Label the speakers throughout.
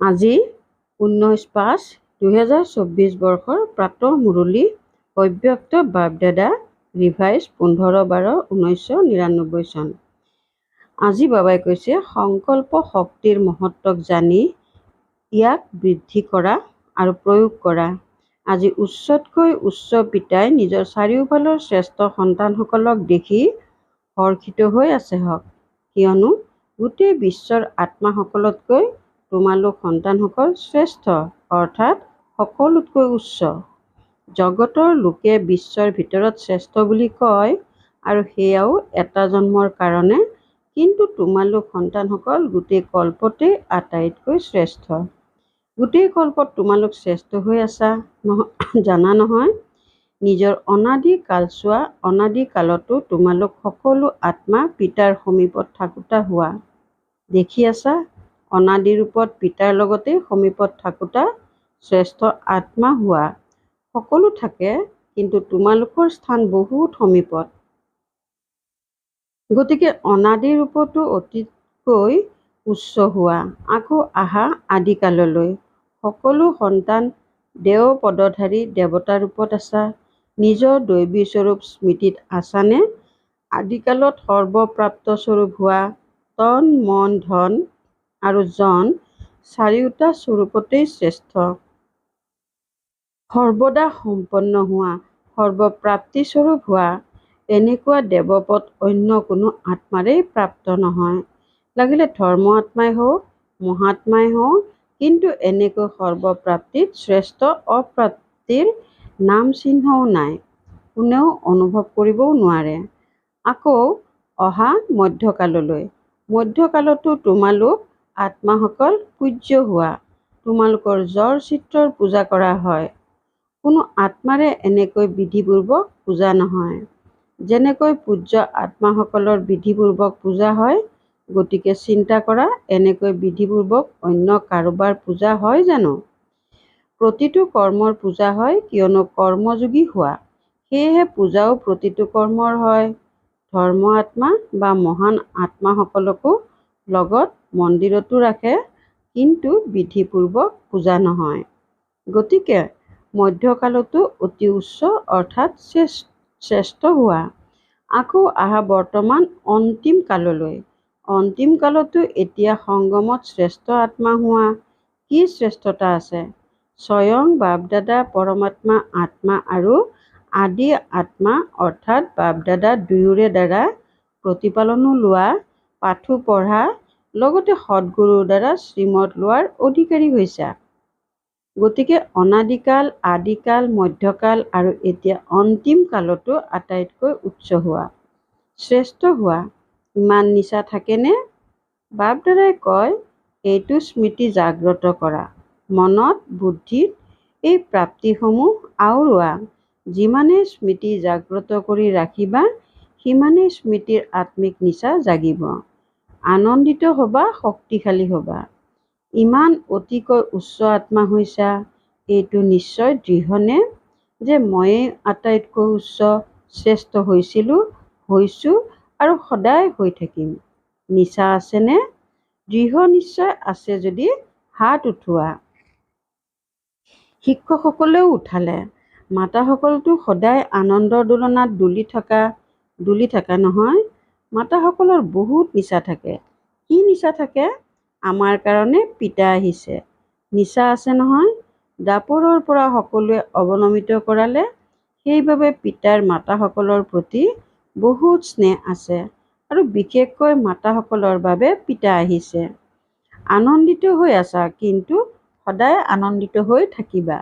Speaker 1: আজি 19/5/2024 বৰ্ষৰ প্ৰাতঃ মুৰলী অব্যক্ত বাপদাদা ৰিভাইজ 15/12/1999 চন। আজি বাবাই কৈছে সংকল্প শক্তিৰ মহত্বক জানি ইয়াক বৃদ্ধি কৰা আৰু প্ৰয়োগ কৰা। আজি উচ্চতকৈ উচ্চ পিতাই নিজৰ চাৰিওফালৰ শ্ৰেষ্ঠ সন্তানসকলক দেখি হৰ্ষিত হৈ আছে হওক, কিয়নো গোটেই বিশ্বৰ আত্মাসকলতকৈ তোমালোক সন্তানসকল শ্ৰেষ্ঠ, অৰ্থাৎ সকলোতকৈ উচ্চ। জগতৰ লোকে বিশ্বৰ ভিতৰত শ্ৰেষ্ঠ বুলি কয় আৰু সেয়াও এটা জন্মৰ কাৰণে, কিন্তু তোমালোক সন্তানসকল গোটেই কল্পতেই আটাইতকৈ শ্ৰেষ্ঠ। গোটেই কল্পত তোমালোক শ্ৰেষ্ঠ হৈ আছা জানা নহয়? নিজৰ অনাদি কালছোৱা অনাদি কালতো তোমালোক সকলো আত্মা পিতাৰ সমীপত থাকোঁতা হোৱা। দেখি আছা, অনাদি ৰূপত পিতাৰ লগতে সমীপত থাকোঁতা শ্ৰেষ্ঠ আত্মা হোৱা। সকলো থাকে, কিন্তু তোমালোকৰ স্থান বহুত সমীপত। গতিকে অনাদি ৰূপতো অতিকৈ উচ্চ হোৱা। আকৌ আহা আদিকাললৈ। সকলো সন্তান দেও পদধাৰী দেৱতা ৰূপত আছা। নিজৰ দৈবী স্বৰূপ স্মৃতিত আছানে? আদিকালত সৰ্বপ্ৰাপ্ত স্বৰূপ হোৱা। তন মন ধন আৰু জন চাৰিওটা স্বৰূপতেই শ্ৰেষ্ঠ। সৰ্বদা সম্পন্ন হোৱা, সৰ্বপ্ৰাপ্তি স্বৰূপ হোৱা। এনেকুৱা দেৱপদ অন্য কোনো আত্মাৰেই প্ৰাপ্ত নহয়। লাগিলে ধৰ্ম আত্মাই হওক, মহাত্মাই হওক, কিন্তু এনেকৈ সৰ্বপ্ৰাপ্তিত শ্ৰেষ্ঠ অপ্ৰাপ্তিৰ নাম চিহ্নও নাই, কোনেও অনুভৱ কৰিবও নোৱাৰে। আকৌ অহা মধ্যকাললৈ। মধ্যকালতো তোমালোক আত্মাসকল পূজ্য হোৱা। তোমালোকৰ জড় চিত্ৰৰ পূজা কৰা হয়। কোনো আত্মাৰে এনেকৈ বিধিপূৰ্বক পূজা নহয়, যেনেকৈ পূজ্য আত্মাসকলৰ বিধিপূৰ্বক পূজা হয়। গতিকে চিন্তা কৰা, এনেকৈ বিধিপূৰ্বক অন্য কাৰোবাৰ পূজা হয় জানো? প্ৰতিটো কৰ্মৰ পূজা হয়, কিয়নো কৰ্মযোগী হোৱা। সেয়েহে পূজাও প্ৰতিটো কৰ্মৰ হয়। ধৰ্ম আত্মা বা মহান আত্মাসকলকো লগত মন্দিৰতো ৰাখে, কিন্তু বিধিপূৰ্বক পূজা নহয়। গতিকে মধ্যকালতো অতি উচ্চ অৰ্থাৎ শ্ৰেষ্ঠ হোৱা। আকৌ আহা বৰ্তমান অন্তিম কাললৈ। অন্তিম কালতো এতিয়া সংগমত শ্ৰেষ্ঠ আত্মা হোৱা। কি শ্ৰেষ্ঠতা আছে? স্বয়ং বাপদাদা পৰমাত্মা আত্মা আৰু আদি আত্মা অৰ্থাৎ বাপদাদা দুয়োৰে দ্বাৰা প্ৰতিপালনো লোৱা, পাঠো পঢ়া, লগতে সদ্গুৰুৰ দ্বাৰা শ্ৰীমত লোৱাৰ অধিকাৰী হৈছা। গতিকে অনাদিকাল, আদিকাল, মধ্যকাল আৰু এতিয়া অন্তিম কালতো আটাইতকৈ উচ্চ হোৱা, শ্ৰেষ্ঠ হোৱা। ইমান নিচা থাকেনে? বাপদাদাই কয়, এইটো স্মৃতি জাগ্ৰত কৰা। মনত বুদ্ধিত এই প্ৰাপ্তিসমূহ আওৰোৱা। যিমানেই স্মৃতি জাগ্ৰত কৰি ৰাখিবা, সিমানেই স্মৃতিৰ আত্মিক নিচা জাগিব। আনন্দিত হবা, শক্তিশালী হবা। ইমান অতিকৈ উচ্চ আত্মা হৈছা, এইটো নিশ্চয় দৃঢ়নে যে ময়েই আটাইতকৈ উচ্চ, শ্ৰেষ্ঠ হৈছিলোঁ, হৈছোঁ আৰু সদায় হৈ থাকিম? নিচা আছেনে? দৃঢ় নিশ্চয় আছে যদি হাত উঠোৱা। শিক্ষকসকলেও উঠালে। মাতাসকলতো সদায় আনন্দৰ দোলনাত দুলি থকা নহয়? মাতাসকলৰ বহুত নিচা থাকে। কি নিচা থাকে? আমাৰ কাৰণে পিতা আহিছে। নিচা আছে নহয়? দাপৰৰ পৰা সকলোৱে অৱনমিত কৰালে, সেইবাবে পিতাৰ মাতাসকলৰ প্ৰতি বহুত স্নেহ আছে আৰু বিশেষকৈ মাতাসকলৰ বাবে পিতা আহিছে। আনন্দিত হৈ আছা, কিন্তু সদায় আনন্দিত হৈ থাকিবা।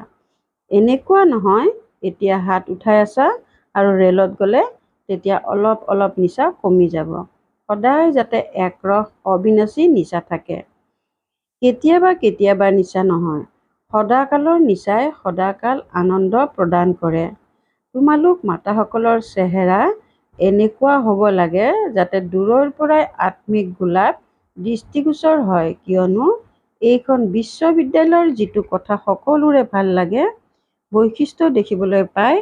Speaker 1: এনেকুৱা নহয় এতিয়া হাত উঠাই আছা আৰু ৰেলত গ'লে তেতিয়া অলপ অলপ নিচা কমি যাব। সদায় যাতে একৰস অবিনাশী নিচা থাকে। কেতিয়াবা কেতিয়াবা নিচা নহয়, সদাকালৰ নিচাই সদাকাল আনন্দ প্ৰদান কৰে। তোমালোক মাতাসকলৰ চেহেৰা এনেকুৱা হ'ব লাগে যাতে দূৰৰ পৰাই আত্মিক গোলাপ দৃষ্টিগোচৰ হয়, কিয়নো এইখন বিশ্ববিদ্যালয়ৰ যিটো কথা সকলোৰে ভাল লাগে, বৈশিষ্ট্য দেখিবলৈ পায়,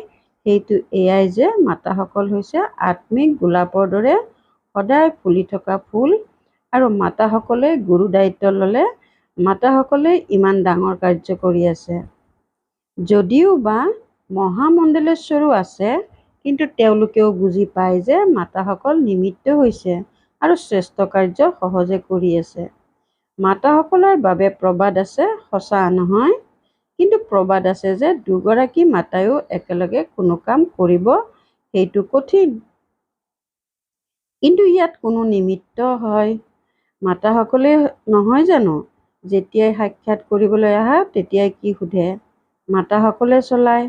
Speaker 1: সেইটো এয়াই যে মাতাসকল হৈছে আত্মিক গোলাপৰ দৰে সদায় ফুলি থকা ফুল, আৰু মাতাসকলে গুৰু দায়িত্ব ল'লে মাতাসকলে ইমান ডাঙৰ কাৰ্য কৰি আছে। যদিও বা মহামণ্ডলেশ্বৰো আছে, কিন্তু তেওঁলোকেও বুজি পায় যে মাতাসকল নিমিত্ত হৈছে আৰু শ্ৰেষ্ঠ কাৰ্য সহজে কৰি আছে। মাতাসকলৰ বাবে প্ৰবাদ আছে, সঁচা নহয়, কিন্তু প্ৰবাদ আছে যে দুগৰাকী মাতায়ো একেলগে কোনো কাম কৰিব সেইটো কঠিন। কিন্তু ইয়াত কোনো নিমিত্ত হয় মাতাসকলে নহয় জানো? যেতিয়াই সাক্ষাৎ কৰিবলৈ আহা তেতিয়াই কি সোধে? মাতাসকলে চলায়,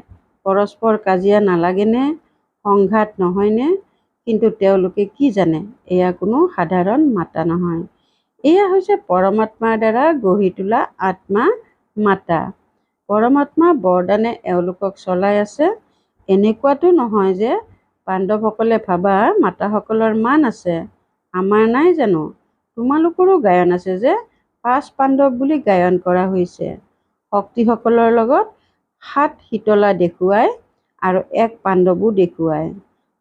Speaker 1: পৰস্পৰ কাজিয়া নালাগেনে, সংঘাত নহয়নে? কিন্তু তেওঁলোকে কি জানে? এয়া কোনো সাধাৰণ মাতা নহয়, এয়া হৈছে পৰমাত্মাৰ দ্বাৰা গঢ়ি তোলা আত্মা মাতা। পৰমাত্মা বৰদানে এওঁলোকক চলাই আছে। এনেকুৱাতো নহয় যে পাণ্ডৱসকলে ভাবা মাতাসকলৰ মান আছে, আমাৰ নাই জানো? তোমালোকৰো গায়ন আছে যে 5 পাণ্ডৱ বুলি গায়ন কৰা হৈছে। শক্তিসকলৰ লগত 7 শীতলা দেখুৱায় আৰু 1 পাণ্ডৱো দেখুৱায়।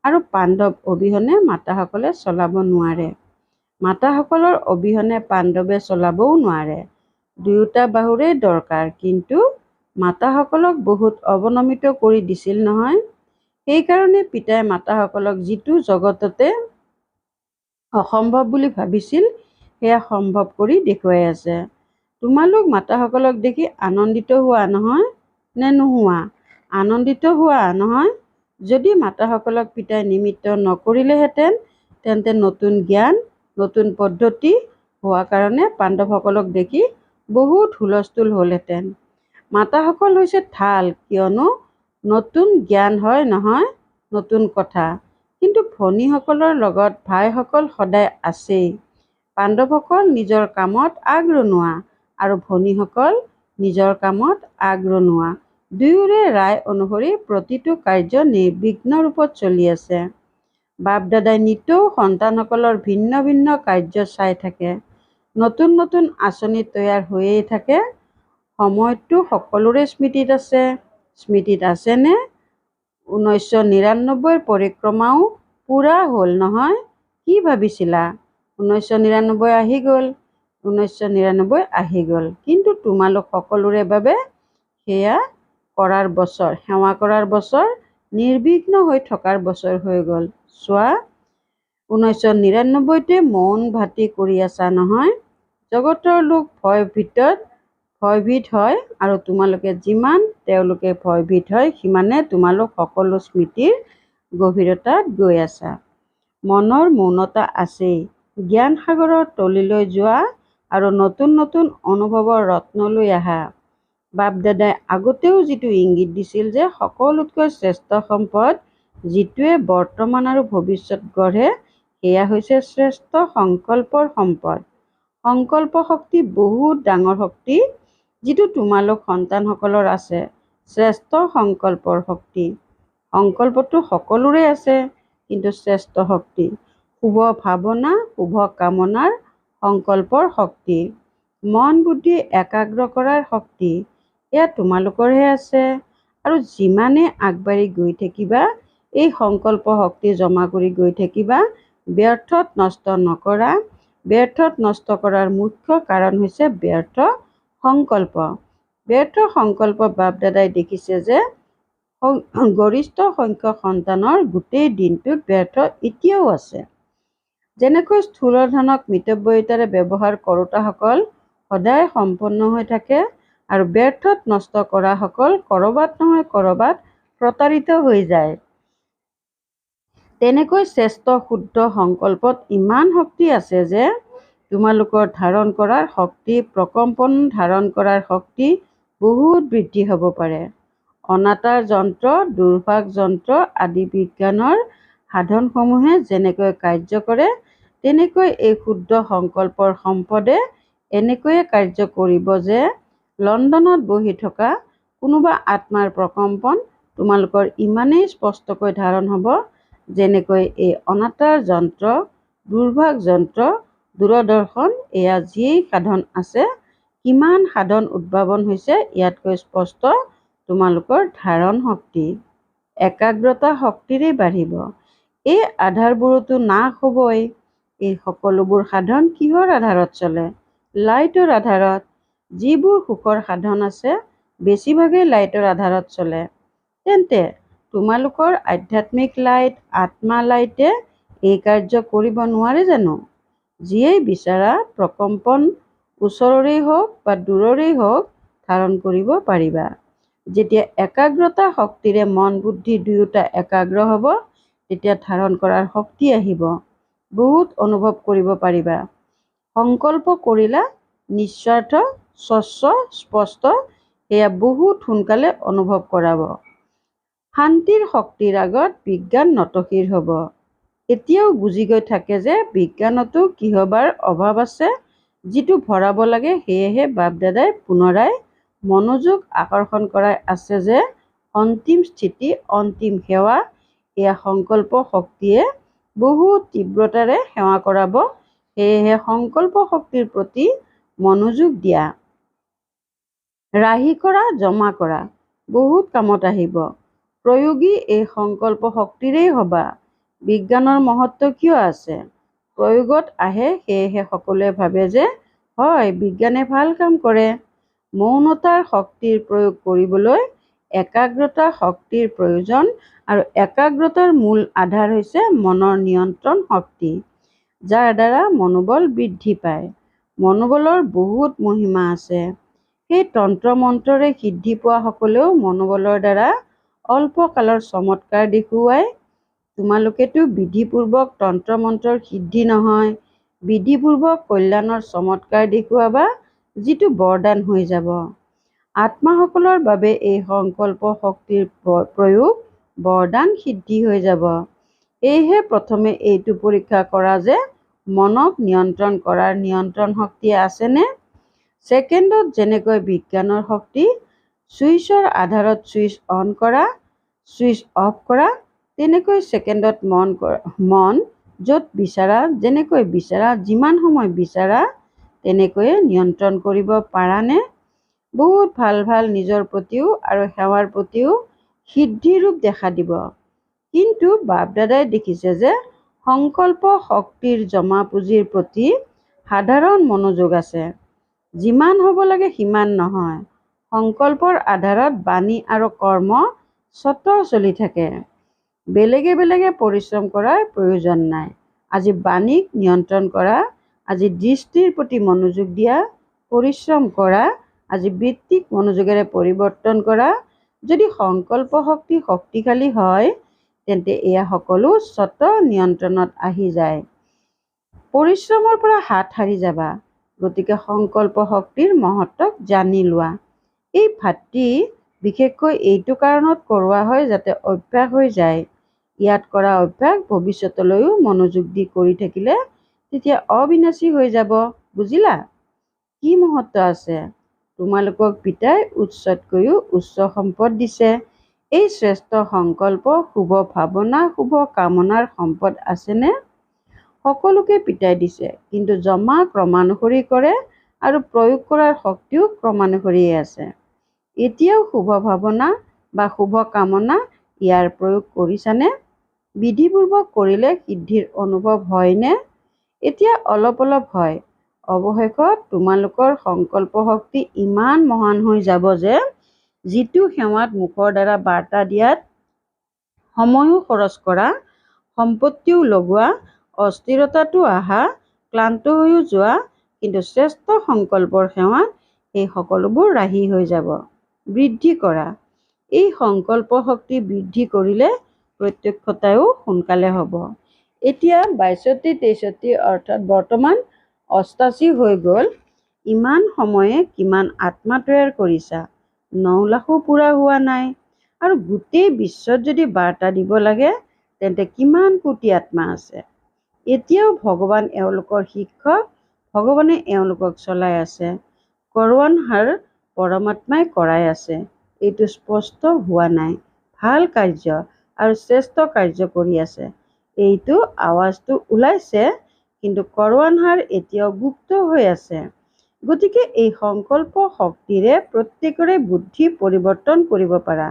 Speaker 1: আৰু পাণ্ডৱ অবিহনে মাতাসকলে চলাব নোৱাৰে। মাতাসকলৰ অবিহনে পাণ্ডৱে চলাবও নোৱাৰে। দুয়োটা বাহুৰেই দৰকাৰ। কিন্তু মাতাসকলক বহুত অৱনমিত কৰি দিছিল নহয়। সেইকাৰণে পিতাই মাতাসকলক যিটো জগততে অসম্ভৱ বুলি ভাবিছিল সেয়া সম্ভৱ কৰি দেখুৱাই আছে। তোমালোক মাতাসকলক দেখি আনন্দিত হোৱা নহয় নে নোহোৱা? আনন্দিত হোৱা নহয়। যদি মাতাসকলক পিতাই নিমিত্ত নকৰিলেহেঁতেন তেন্তে নতুন জ্ঞান, নতুন পদ্ধতি হোৱা কাৰণে পাণ্ডৱসকলক দেখি বহুত হুলস্থুল হ'লহেঁতেন। মাতাসকল হৈছে ঢাল, কিয়নো নতুন জ্ঞান হয় নহয়, নতুন কথা। কিন্তু ভনীসকলৰ লগত ভাইসকল সদায় আছেই। পাণ্ডৱসকল নিজৰ কামত আগৰণুৱা আৰু ভনীসকল নিজৰ কামত আগৰণুৱা। দুয়োৰে ৰায় অনুসৰি প্ৰতিটো কাৰ্য নিৰ্বিঘ্ন ৰূপত চলি আছে। বাপ দাদাই নিতৌ সন্তানসকলৰ ভিন্ন ভিন্ন কাৰ্য চাই থাকে। নতুন নতুন আঁচনি তৈয়াৰ হৈয়ে থাকে। সময়টো সকলোৰে স্মৃতিত আছে। স্মৃতিত আছেনে? 1999 পৰিক্ৰমাও পূৰা হ'ল নহয়। কি ভাবিছিলা? 1999 আহি গ'ল। 1999 আহি গ'ল। কিন্তু তোমালোক সকলোৰে বাবে সেয়া কৰাৰ বছৰ, সেৱা কৰাৰ বছৰ, নিৰ্বিঘ্ন হৈ থকাৰ বছৰ হৈ গ'ল। চোৱা, 1999তে মৌন ভাতি কৰি আছা নহয়। জগতৰ লোক ভয়ভীত হয় আৰু তোমালোকে যিমান তেওঁলোকে ভয়ভীত হয় সিমানে তোমালোক সকলো স্মৃতিৰ গভীৰতাত গৈ আছা। মনৰ মৌনতা আছেই। জ্ঞান সাগৰৰ তলিলৈ যোৱা আৰু নতুন নতুন অনুভৱৰ ৰত্নলৈ আহা। বাপ দাদাই আগতেও যিটো ইংগিত দিছিল যে সকলোতকৈ শ্ৰেষ্ঠ সম্পদ যিটোৱে বৰ্তমান আৰু ভৱিষ্যত গঢ়ে সেয়া হৈছে শ্ৰেষ্ঠ সংকল্পৰ সম্পদ। সংকল্প শক্তি বহুত ডাঙৰ শক্তি, যিটো তোমালোক সন্তানসকলৰ আছে। শ্ৰেষ্ঠ সংকল্পৰ শক্তি। সংকল্পটো সকলোৰে আছে, কিন্তু শ্ৰেষ্ঠ শক্তি শুভ ভাৱনা, শুভ কামনাৰ সংকল্পৰ শক্তি, মন বুদ্ধি একাগ্ৰ কৰাৰ শক্তি, এয়া তোমালোকৰহে আছে। আৰু যিমানে আগবাঢ়ি গৈ থাকিবা, এই সংকল্প শক্তি জমা কৰি গৈ থাকিবা। ব্যৰ্থত নষ্ট নকৰা। ব্যৰ্থত নষ্ট কৰাৰ মুখ্য কাৰণ হৈছে ব্যৰ্থ সংকল্প। ব্যৰ্থ সংকল্প বাপ দাদাই দেখিছে যে গৰিষ্ঠ সংখ্যক সন্তানৰ গোটেই দিনটোত ব্যৰ্থ এতিয়াও আছে। যেনেকৈ স্থূলধনক মিতব্যয়িতাৰে ব্যৱহাৰ কৰোঁতাসকল সদায় সম্পন্ন হৈ থাকে আৰু ব্যৰ্থত নষ্ট কৰাসকল ক'ৰবাত নহয় ক'ৰবাত প্ৰতাৰিত হৈ যায়। তেনেকৈ শ্ৰেষ্ঠ শুদ্ধ সংকল্পত ইমান শক্তি আছে যে তোমালোকৰ ধাৰণ কৰাৰ শক্তি, প্ৰকম্পন ধাৰণ কৰাৰ শক্তি বহুত বৃদ্ধি হ'ব পাৰে। অনাতাঁৰ যন্ত্ৰ, দুৰ্ভাগ যন্ত্ৰ আদি বিজ্ঞানৰ সাধনসমূহে যেনেকৈ কাৰ্য কৰে, তেনেকৈ এই শুদ্ধ সংকল্পৰ সম্পদে এনেকৈয়ে কাৰ্য কৰিব যে লণ্ডনত বহি থকা কোনোবা আত্মাৰ প্ৰকম্পন তোমালোকৰ ইমানেই স্পষ্টকৈ ধাৰণ হ'ব, যেনেকৈ এই অনাতাঁৰ যন্ত্ৰ, দুৰ্ভাগ যন্ত্ৰ, দূৰদৰ্শন, এয়া যিয়েই সাধন আছে, কিমান সাধন উদ্ভাৱন হৈছে ইয়াতকৈ স্পষ্ট তোমালোকৰ ধাৰণ শক্তি, একাগ্ৰতা শক্তিৰেই বাঢ়িব। এই আধাৰবোৰতো নাশ হ'বই। এই সকলোবোৰ সাধন কিহৰ আধাৰত চলে? লাইটৰ আধাৰত। যিবোৰ সুখৰ সাধন আছে বেছিভাগেই লাইটৰ আধাৰত চলে। তেন্তে তোমালোকৰ আধ্যাত্মিক লাইট, আত্মা লাইটে এই কাৰ্য কৰিব নোৱাৰে জানো? যিয়েই বিচাৰা প্ৰকম্পন ওচৰৰেই হওক বা দূৰৰেই হওক ধাৰণ কৰিব পাৰিবা। যেতিয়া একাগ্ৰতা শক্তিৰে মন বুদ্ধি দুয়োটা একাগ্ৰ হ'ব, তেতিয়া ধাৰণ কৰাৰ শক্তি আহিব। বহুত অনুভৱ কৰিব পাৰিবা। সংকল্প কৰিলা নিস্বাৰ্থ, স্বচ্ছ, স্পষ্ট, সেয়া বহুত সোনকালে অনুভৱ কৰাব। শান্তিৰ শক্তিৰ আগত বিজ্ঞান নতশিৰ হ'ব। এতিয়াও বুজি গৈ থাকে যে বিজ্ঞানতো কিহবাৰ অভাৱ আছে, যিটো ভৰাব লাগে। সেয়েহে বাপ-দাদাই পুনৰাই মনোযোগ আকৰ্ষণ কৰাই আছে যে অন্তিম স্থিতি, অন্তিম সেৱা, এয়া সংকল্প শক্তিয়ে বহুত তীব্ৰতাৰে সেৱা কৰাব। সেয়েহে সংকল্প শক্তিৰ প্ৰতি মনোযোগ দিয়া। ৰাহি কৰা, জমা কৰা, বহুত কামত আহিব। প্ৰয়োগী এই সংকল্প শক্তিৰেই হবা। বিজ্ঞানৰ মহত্ব কিয় আছে? প্ৰয়োগত আহে। সেয়েহে সকলোৱে ভাবে যে হয়, বিজ্ঞানে ভাল কাম কৰে। মৌনতাৰ শক্তিৰ প্ৰয়োগ কৰিবলৈ একাগ্ৰতা শক্তিৰ প্ৰয়োজন, আৰু একাগ্ৰতাৰ মূল আধাৰ হৈছে মনৰ নিয়ন্ত্ৰণ শক্তি, যাৰ দ্বাৰা মনোবল বৃদ্ধি পায়। মনোবলৰ বহুত মহিমা আছে। সেই তন্ত্ৰ মন্ত্ৰৰে সিদ্ধি পোৱা সকলেও মনোবলৰ দ্বাৰা অল্পকালৰ চমৎকাৰ দেখুৱায়। তোমালোকেতো বিধিপূৰ্বক তন্ত্ৰ মন্ত্ৰৰ সিদ্ধি নহয়, বিধিপূৰ্বক কল্যাণৰ চমৎকাৰ দেখুৱাবা, যিটো বৰদান হৈ যাব। আত্মাসকলৰ বাবে এই সংকল্প শক্তিৰ প্ৰয়োগ বৰদান সিদ্ধি হৈ যাব। সেয়েহে প্ৰথমে এইটো পৰীক্ষা কৰা যে মনক নিয়ন্ত্ৰণ কৰাৰ নিয়ন্ত্ৰণ শক্তি আছেনে? ছেকেণ্ডত যেনেকৈ বিজ্ঞানৰ শক্তি, ছুইচৰ আধাৰত ছুইচ অন কৰা, ছুইচ অফ কৰা, তেনেকৈ ছেকেণ্ডত মন য'ত বিচাৰা, যেনেকৈ বিচাৰা, যিমান সময় বিচাৰা, তেনেকৈয়ে নিয়ন্ত্ৰণ কৰিব পাৰানে? বহুত ভাল ভাল নিজৰ প্ৰতিও আৰু সেৱাৰ প্ৰতিও সিদ্ধিৰূপ দেখা দিব। কিন্তু বাপ-দাদাই দেখিছে যে সংকল্প শক্তিৰ জমা পুঁজিৰ প্ৰতি সাধাৰণ মনোযোগ আছে। যিমান হ'ব লাগে সিমান নহয়। সংকল্পৰ আধাৰত বাণী আৰু কৰ্ম স্বতঃ চলি থাকে। বেলেগে বেলেগে পৰিশ্ৰম কৰাৰ প্ৰয়োজন নাই। আজি বাণীক নিয়ন্ত্ৰণ কৰা, আজি দৃষ্টিৰ প্ৰতি মনোযোগ দিয়া, পৰিশ্ৰম কৰা, আজি বৃত্তিক মনোযোগেৰে পৰিৱৰ্তন কৰা। যদি সংকল্প শক্তি শক্তিশালী হয়, তেন্তে এয়া সকলো স্বতঃ নিয়ন্ত্ৰণত আহি যায়। পৰিশ্ৰমৰ পৰা হাত সাৰি যাবা। গতিকে সংকল্প শক্তিৰ মহত্বক জানি লোৱা। এই ভাতৃ বিশেষকৈ এইটো কাৰণত কৰোৱা হয় যাতে অভ্যাস হৈ যায়। ইয়াত কৰা অভ্যাস ভৱিষ্যতলৈও মনোযোগ দি কৰি থাকিলে তেতিয়া অবিনাশী হৈ যাব। বুজিলা? কি মহত্ব আছে? তোমালোকক পিতাই উৎসতকৈও উচ্চ সম্পদ দিছে। এই শ্ৰেষ্ঠ সংকল্প, শুভ ভাৱনা, শুভ কামনাৰ সম্পদ আছেনে? সকলোকে পিতাই দিছে, কিন্তু জমা ক্ৰমানুসৰি কৰে আৰু প্ৰয়োগ কৰাৰ শক্তিও ক্ৰমানুসৰিয়ে আছে। এতিয়াও শুভ ভাৱনা বা শুভ কামনা, ইয়াৰ প্ৰয়োগ কৰিছানে? বিধিপূৰ্বক কৰিলে সিদ্ধিৰ অনুভৱ হয়নে? এতিয়া অলপ অলপ হয়। অৱশেষত তোমালোকৰ সংকল্প শক্তি ইমান মহান হৈ যাব যে যিটো সেৱাত মুখৰ দ্বাৰা বাৰ্তা দিয়াত সময়ো খৰচ কৰা, সম্পত্তিও লগোৱা, অস্থিৰতাটো আহা, ক্লান্ত হৈও যোৱা, কিন্তু শ্ৰেষ্ঠ সংকল্পৰ সেৱাত সেই সকলোবোৰ ৰাহি হৈ যাব। বৃদ্ধি কৰা। এই সংকল্প শক্তি বৃদ্ধি কৰিলে প্ৰত্যক্ষতাও সোনকালে হ'ব। এতিয়া ৬২-৬৩ অৰ্থাৎ বৰ্তমান ৮৮ হৈ গ'ল। ইমান সময়ে কিমান আত্মা তৈয়াৰ কৰিছা? ৯ লাখো পূৰা হোৱা নাই। আৰু গোটেই বিশ্বত যদি বাৰ্তা দিব লাগে, তেন্তে কিমান কোটি আত্মা আছে? এতিয়াও ভগৱান এওঁলোকৰ শিক্ষক, ভগৱানে এওঁলোকক চলাই আছে। কৰৱানহাৰ পৰমাত্মাই কৰাই আছে। এইটো স্পষ্ট হোৱা নাই। ভাল কাৰ্য আৰু শ্ৰেষ্ঠ কাৰ্য কৰি আছে। এইটো আৱাজটো ওলাইছে, কিন্তু কৰৱানহাৰ এতিয়াও গুপ্ত হৈ আছে। গতিকে এই সংকল্প শক্তিৰে প্ৰত্যেকৰে বুদ্ধি পৰিৱৰ্তন কৰিব পাৰা।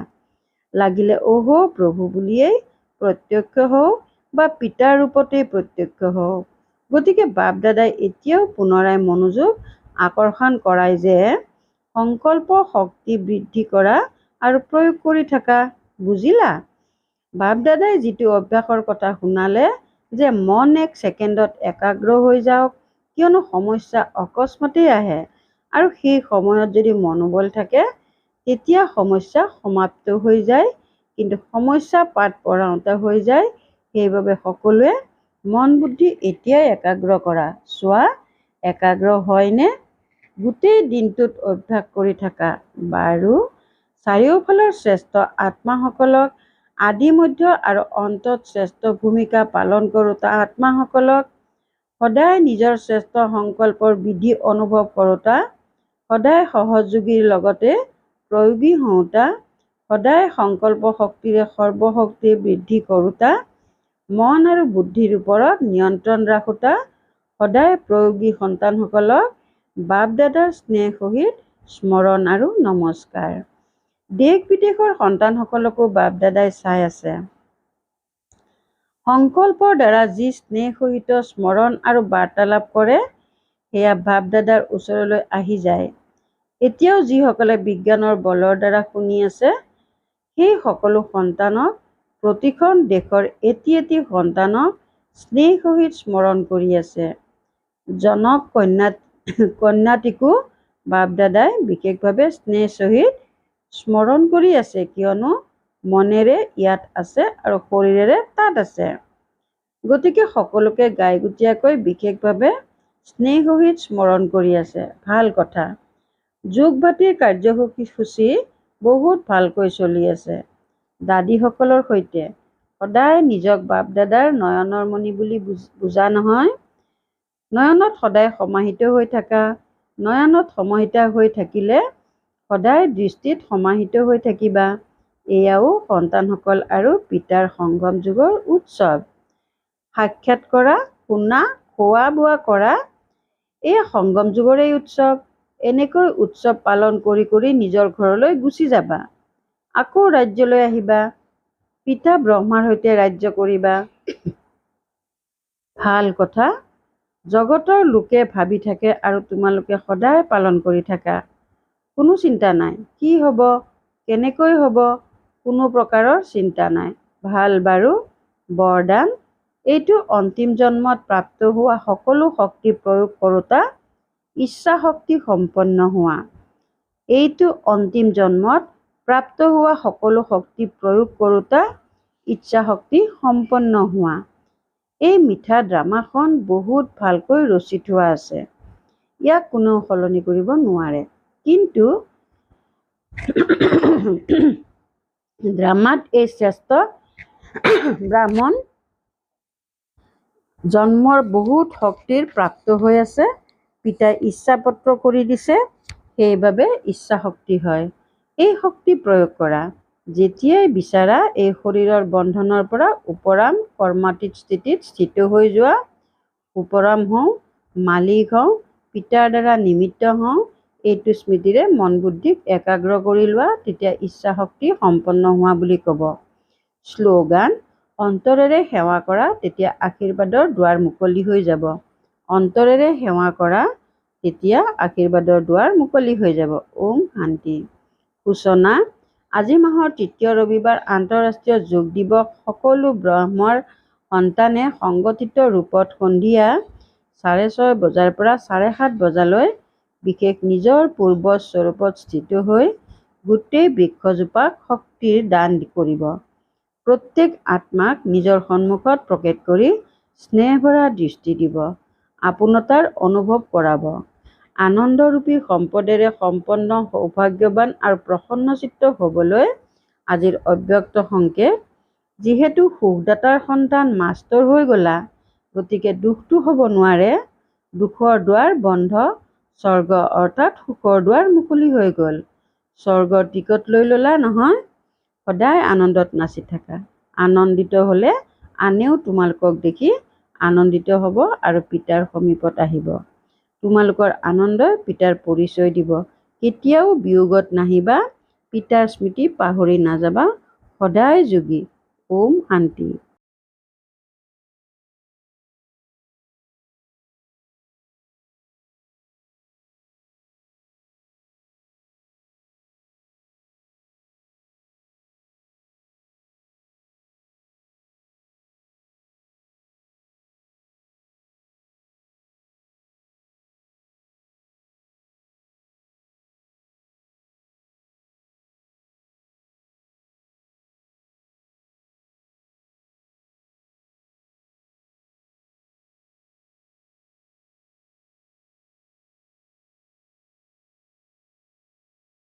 Speaker 1: লাগিলে অহো প্ৰভু বুলিয়েই প্ৰত্যক্ষ হওক বা পিতাৰ ৰূপতেই প্ৰত্যক্ষ হওক। গতিকে বাপ দাদাই এতিয়াও পুনৰাই মনোযোগ আকৰ্ষণ কৰায় যে সংকল্প শক্তি বৃদ্ধি কৰা আৰু প্ৰয়োগ কৰি থকা। বুজিলা? বাপ দাদাই যিটো অভ্যাসৰ কথা শুনালে যে মন 1 ছেকেণ্ডত একাগ্ৰ হৈ যাওক, কিয়নো সমস্যা অকস্মাতেই আহে আৰু সেই সময়ত যদি মনোবল থাকে তেতিয়া সমস্যা সমাপ্ত হৈ যায়, কিন্তু সমস্যা পাত পৰাওঁতা হৈ যায়। সেইবাবে সকলোৱে মন বুদ্ধি এতিয়াই একাগ্ৰ কৰা। চোৱা একাগ্ৰ হয়নে? গোটেই দিনটোত অভ্যাস কৰি থাকা। বাৰু, চাৰিওফালৰ শ্ৰেষ্ঠ আত্মাসকলক, আদি মধ্য আৰু অন্তত শ্ৰেষ্ঠ ভূমিকা পালন কৰোঁতা আত্মাসকলক, সদায় নিজৰ শ্ৰেষ্ঠ সংকল্পৰ বিধি অনুভৱ কৰোঁতা, সদায় সহযোগীৰ লগতে প্ৰয়োগী হওঁতা, সদায় সংকল্প শক্তিৰে সৰ্বশক্তি বৃদ্ধি কৰোঁতা, মন আৰু বুদ্ধিৰ ওপৰত নিয়ন্ত্ৰণ ৰাখোঁতা, সদায় প্ৰয়োগী সন্তানসকলক বাপ দাদাৰ স্নেহ সহিত স্মৰণ আৰু নমস্কাৰ। দেশ বিদেশৰ সন্তানসকলকো বাপ দাদাই চাই আছে। সংকল্পৰ দ্বাৰা যি স্নেহ সহিত স্মৰণ আৰু বাৰ্তালাপ কৰে সেয়া বাপ দাদাৰ ওচৰলৈ আহি যায়। এতিয়াও যিসকলে বিজ্ঞানৰ বলৰ দ্বাৰা শুনি আছে সেই সকলো সন্তানক, প্ৰতিখন দেশৰ এটি এটি সন্তানক স্নেহ সহিত স্মৰণ কৰি আছে। জনক কন্যাটিকো বাপ দাদাই বিশেষভাৱে স্নেহ সহিত স্মৰণ কৰি আছে, কিয়নো মনেৰে ইয়াত আছে আৰু শৰীৰেৰে তাত আছে। গতিকে সকলোকে গাইগুটীয়াকৈ বিশেষভাৱে স্নেহ সহিত স্মৰণ কৰি আছে। ভাল কথা। যোগ ভাটিৰ কাৰ্যসূচী বহুত ভালকৈ চলি আছে। দাদীসকলৰ সৈতে সদায় নিজক বাপ দাদাৰ নয়নৰ মণি বুলি বুজা নহয়। নয়নত সদায় সমাহিত হৈ থাকা। নয়নত সমাহিত হৈ থাকিলে সদায় দৃষ্টিত সমাহিত হৈ থাকিবা। এয়াও সন্তানসকল আৰু পিতাৰ সংগম যুগৰ উৎসৱ। সাক্ষাৎ কৰা, শুনা, খোৱা বোৱা কৰা, এয়া সংগম যুগৰেই উৎসৱ। এনেকৈ উৎসৱ পালন কৰি কৰি নিজৰ ঘৰলৈ গুচি যাবা। আকৌ ৰাজ্যলৈ আহিবা। পিতা ব্ৰহ্মাৰ সৈতে ৰাজ্য কৰিবা। ভাল কথা। জগতৰ লোকে ভাবি থাকে আৰু তোমালোকে সদায় পালন কৰি থাকা। কোনো চিন্তা নাই। কি হ'ব, কেনেকৈ হ'ব, কোনো প্ৰকাৰৰ চিন্তা নাই। ভাল। বাৰু, বৰদান। এইটো অন্তিম জন্মত প্ৰাপ্ত হোৱা সকলো শক্তি প্ৰয়োগ কৰোঁতা ইচ্ছা শক্তি সম্পন্ন হোৱা। এইটো অন্তিম জন্মত প্ৰাপ্ত হোৱা সকলো শক্তি প্ৰয়োগ কৰোঁতা ইচ্ছা শক্তি সম্পন্ন হোৱা। এই মিঠা ড্ৰামাখন বহুত ভালকৈ ৰচি থোৱা আছে। ইয়াক কোনেও সলনি কৰিব নোৱাৰে। কিন্তু ড্ৰামাত এই শ্ৰেষ্ঠ ব্ৰাহ্মণ জন্মৰ বহুত শক্তিৰ প্ৰাপ্ত হৈ আছে। পিতাই ইচ্ছাপত্ৰ কৰি দিছে, সেইবাবে ইচ্ছা শক্তি হয়। এই শক্তি প্ৰয়োগ কৰা। যেতিয়াই বিচাৰা এই শৰীৰৰ বন্ধনৰ পৰা উপৰাম কৰ্মাতীত স্থিতিত স্থিত হৈ যোৱা। উপৰাম হওঁ, মালিক হওঁ, পিতাৰ দ্বাৰা নিমিত্ত হওঁ, এইটো স্মৃতিৰে মন বুদ্ধিক একাগ্ৰ কৰি লোৱা, তেতিয়া ইচ্ছা শক্তি সম্পন্ন হোৱা বুলি ক'ব। শ্লোগান: অন্তৰেৰে সেৱা কৰা, তেতিয়া আশীৰ্বাদৰ দুৱাৰ মুকলি হৈ যাব। অন্তৰেৰে সেৱা কৰা, তেতিয়া আশীৰ্বাদৰ দুৱাৰ মুকলি হৈ যাব। ওম শান্তি। সূচনা: আজি মাহৰ তৃতীয় ৰবিবাৰ আন্তঃৰাষ্ট্ৰীয় যোগ দিৱস। সকলো ব্ৰহ্মৰ সন্তানে সংগঠিত ৰূপত সন্ধিয়া 6:30 বজাৰ পৰা 7:30 বজালৈ বিশেষ নিজৰ পূৰ্ব স্বৰূপত স্থিত হৈ গোটেই বৃক্ষজোপাক শক্তিৰ দান কৰিব। প্ৰত্যেক আত্মাক নিজৰ সন্মুখত প্ৰকেট কৰি স্নেহভৰা দৃষ্টি দিব, আপোনতাৰ অনুভৱ কৰাব। আনন্দৰূপী সম্পদেৰে সম্পন্ন সৌভাগ্যৱান আৰু প্ৰসন্নচিত্ত হ'বলৈ আজিৰ অব্যক্ত সংকেত। যিহেতু সুখদাতাৰ সন্তান মাষ্টৰ হৈ গ'লা, গতিকে দুখটো হ'ব নোৱাৰে। দুখৰ দুৱাৰ বন্ধ। স্বৰ্গ অৰ্থাৎ সুখৰ দুৱাৰ মুকলি হৈ গ'ল। স্বৰ্গৰ টিকট লৈ ল'লা নহয়? সদায় আনন্দত নাচি থাকা। আনন্দিত হ'লে আনেও তোমালোকক দেখি আনন্দিত হ'ব আৰু পিতাৰ সমীপত আহিব। তোমালোকৰ আনন্দই পিতাৰ পৰিচয় দিব। কেতিয়াও বিয়োগত নাহিবা। পিতাৰ স্মৃতি পাহৰি নাযাবা। সদায় যোগী। ওম শান্তি।